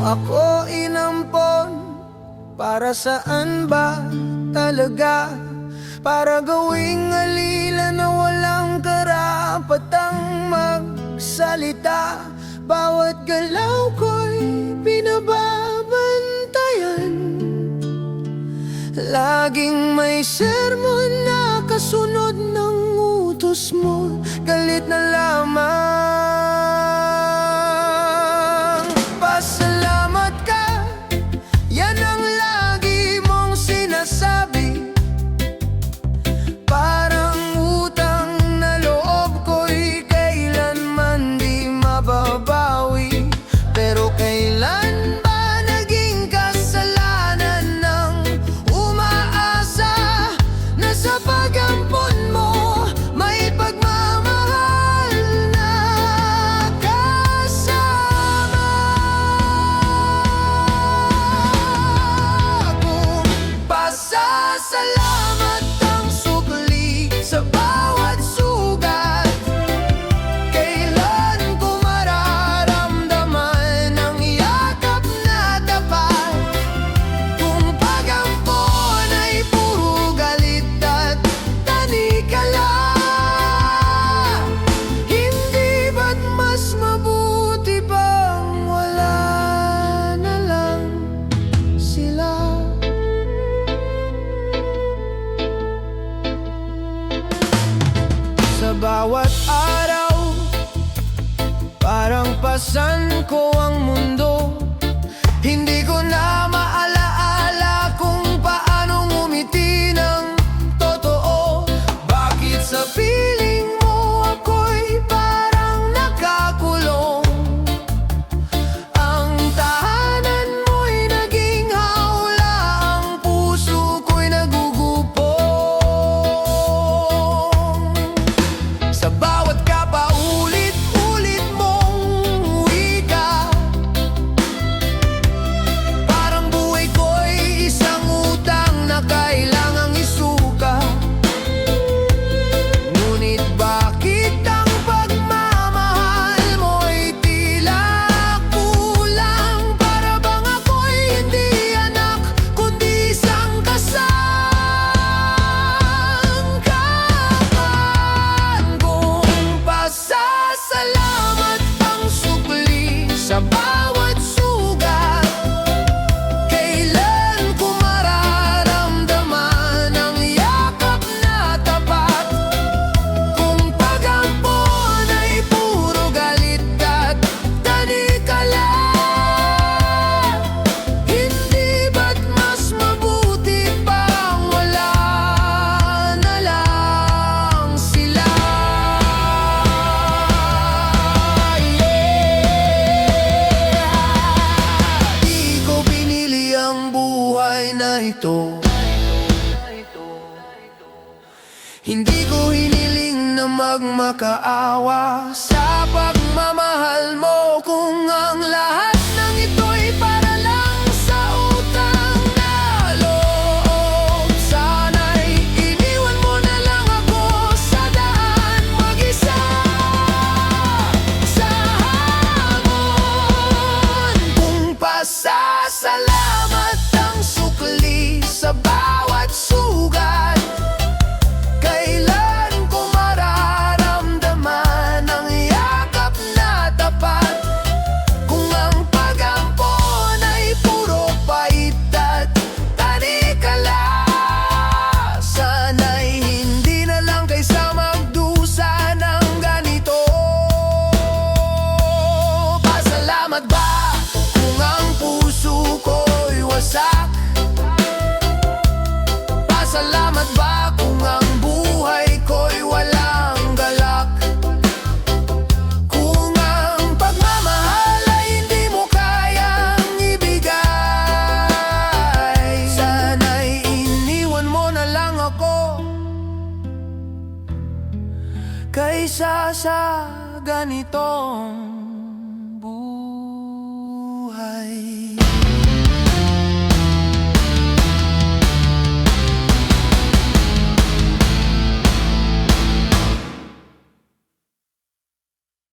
ako inampon? Para saan ba talaga? Para gawing alila na walang karapatang magsalita. Bawat galaw ko'y binababantayan. Laging may sermon na kasunod ng utos mo. Galit na lamang. Pasalamat ka, yan ang lagi mong sinasabi. Parang utang na loob ko'y kailanman di mababawi. Pero kailan ba naging kasalanan ng umaasa na sa pag-ampon mo may pagmamahal na kasama? Kung pasasalamat ang sukli sa bawat sugat, kailan ko mararamdaman ang yakap na tapat? Kung pag-ampon ay puro galit at tanikala, hindi ba't mas mabuti pang wala na lang sila? Sa bawat araw, parang pasan ko ang mundo. Hindi ko na maalaala kung paano ngumiti ng totoo. Bakit sa piling mo ako'y parang nakakulong? Ang tahanan mo'y naging hawla, ang puso ko'y nagugupong. Sa bawat kapaulit-ulit mong wika, parang buhay ko'y isang utang na kailangang isuka. Ngunit bakit ang pagmamahal mo'y tila kulang? Para bang ako'y hindi anak, kundi isang kasangkapan. Kung pasasalamat ang sukli sa bawat sugat, kailan ko mararamdaman ang yakap na tapat? Kung pag-ampon ay puro galit at tanikala, hindi ba't mas mabuti pang wala na lang sila? Di ko pinili ang buhay na ito. Hindi ko hiniling na magmakaawa sa pagmamahal mo. Kung ang lahat ng ito'y para lang sa utang na loob, sana'y iniwan mo na lang ako sa daan mag-isa sa hamon. Kung pasasalamat ang sukli sa bawat sugat, kailan ko mararamdaman ang yakap na tapat? Kung ang pag-ampon ay puro pait at tanikala, sana'y hindi na lang kaysa magdusa ng ganito. Pasalamat ba kung ang puso ko'y wasak? Pasalamat ba kung ang buhay ko'y walang galak? Kung ang pagmamahal ay hindi mo kayang ibigay, sana'y iniwan mo na lang ako kaysa sa ganitong